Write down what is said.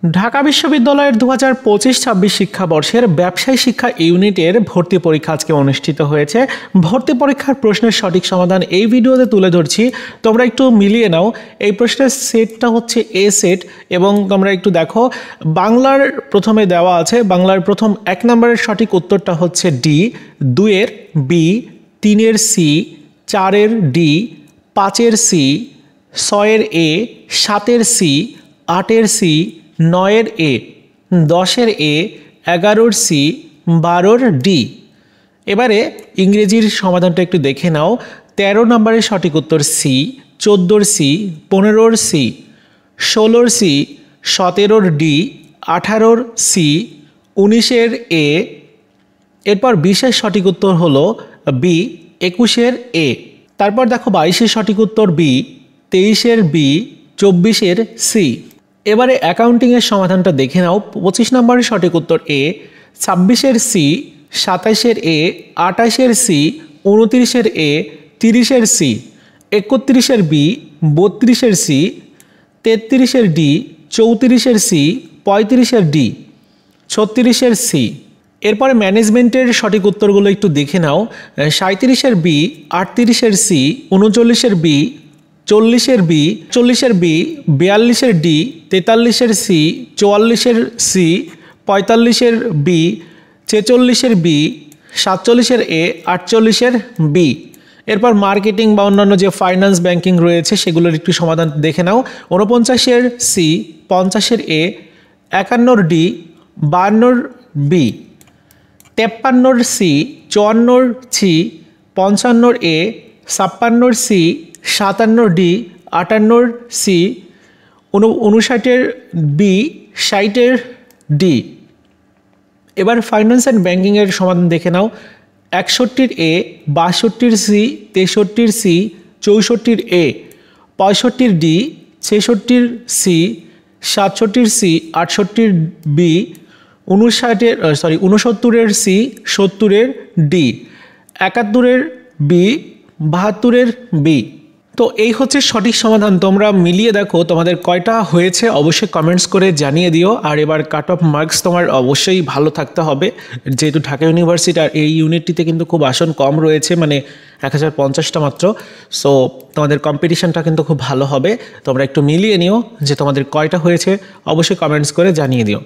ঢাকা বিশ্ববিদ্যালয়ের 2025-26 শিক্ষাবর্ষের ব্যবসায় শিক্ষা ইউনিটের ভর্তি পরীক্ষা আজকে অনুষ্ঠিত হয়েছে। ভর্তি পরীক্ষার প্রশ্নের সঠিক সমাধান এই ভিডিওতে তুলে ধরছি, তোমরা একটু মিলিয়ে নাও। এই প্রশ্নের সেটটা হচ্ছে এ সেট এবং তোমরা একটু দেখো বাংলার প্রথমে দেওয়া আছে। বাংলার প্রথম 1 নম্বরের সঠিক উত্তরটা হচ্ছে ডি, 2-এর বি, 3-এর সি, 4-এর ডি, 5-এর সি, 6-এর এ, 7-এর সি, 8-এর সি, 9-এর এ, 10-এর এ, 11-র সি, 12-র ডি। এবারে ইংরেজির সমাধানটা একটু দেখে নাও। 13 নম্বরের সঠিক উত্তর সি, 14-র সি, 15-র সি, 16-র সি, 17-র ডি, 18-র সি, 19-এর এ। এরপর 20-এর সঠিক উত্তর হলো বি, 21-এর এ। তারপর দেখো 22-এর সঠিক উত্তর বি, 23-এর বি, 24-এর সি। এবারে অ্যাকাউন্টিংয়ের সমাধানটা দেখে নাও। 25 নম্বরের সঠিক উত্তর এ, 26-এর সি, 27-এর এ, 28-এর সি, 29-এর এ, 30-এর সি, 31-এর বি, 32-এর সি, 33-এর ডি, 34-এর সি, 35-এর ডি, 36-এর সি। এরপরে ম্যানেজমেন্টের সঠিক উত্তরগুলো একটু দেখে নাও। 37-এর বি, 38-এর সি, 39-এর বি, 40-এর বি, 40-এর বি, 42-এর ডি, 43-এর সি, 44-এর সি, 45-এর বি, 46-এর বি, 47-এর এ, 48-এর বি। এরপর মার্কেটিং বা অন্যান্য যে ফাইন্যান্স ব্যাংকিং রয়েছে সেগুলোর একটু সমাধান দেখে নাও। 49-এর সি, 50-এর এ, 51-র ডি, 52-র বি, 53-র সি, 54-র সি, 55-র এ, 56-র সি, 57-র ডি, 58-র সি, 59-এর বি, 60-এর ডি। এবার ফাইন্যান্স অ্যান্ড ব্যাংকিংয়ের সমাধান দেখে নাও। 61-র এ, 62-র সি, 63-র সি, 64-র এ, 65-র ডি, 66-র সি, 67-র সি, 68-র বি, 69-এর সি, 70-এর ডি, 71-এর বি, 72-এর বি। তো এই হচ্ছে সঠিক সমাধান। তোমরা মিলিয়ে দেখো তোমাদের কয়টা হয়েছে, অবশ্যই কমেন্টস করে জানিয়ে দিও। আর এবার কাট অফ মার্কস তোমার অবশ্যই ভালো থাকতে হবে, যেহেতু ঢাকা ইউনিভার্সিটির এই ইউনিটটিতে কিন্তু খুব আসন কম রয়েছে, মানে 1050টা মাত্র। সো তোমাদের কম্পিটিশনটা কিন্তু খুব ভালো হবে। তোমরা একটু মিলিয়ে নিও যে তোমাদের কয়টা হয়েছে, অবশ্যই কমেন্টস করে জানিয়ে দিও।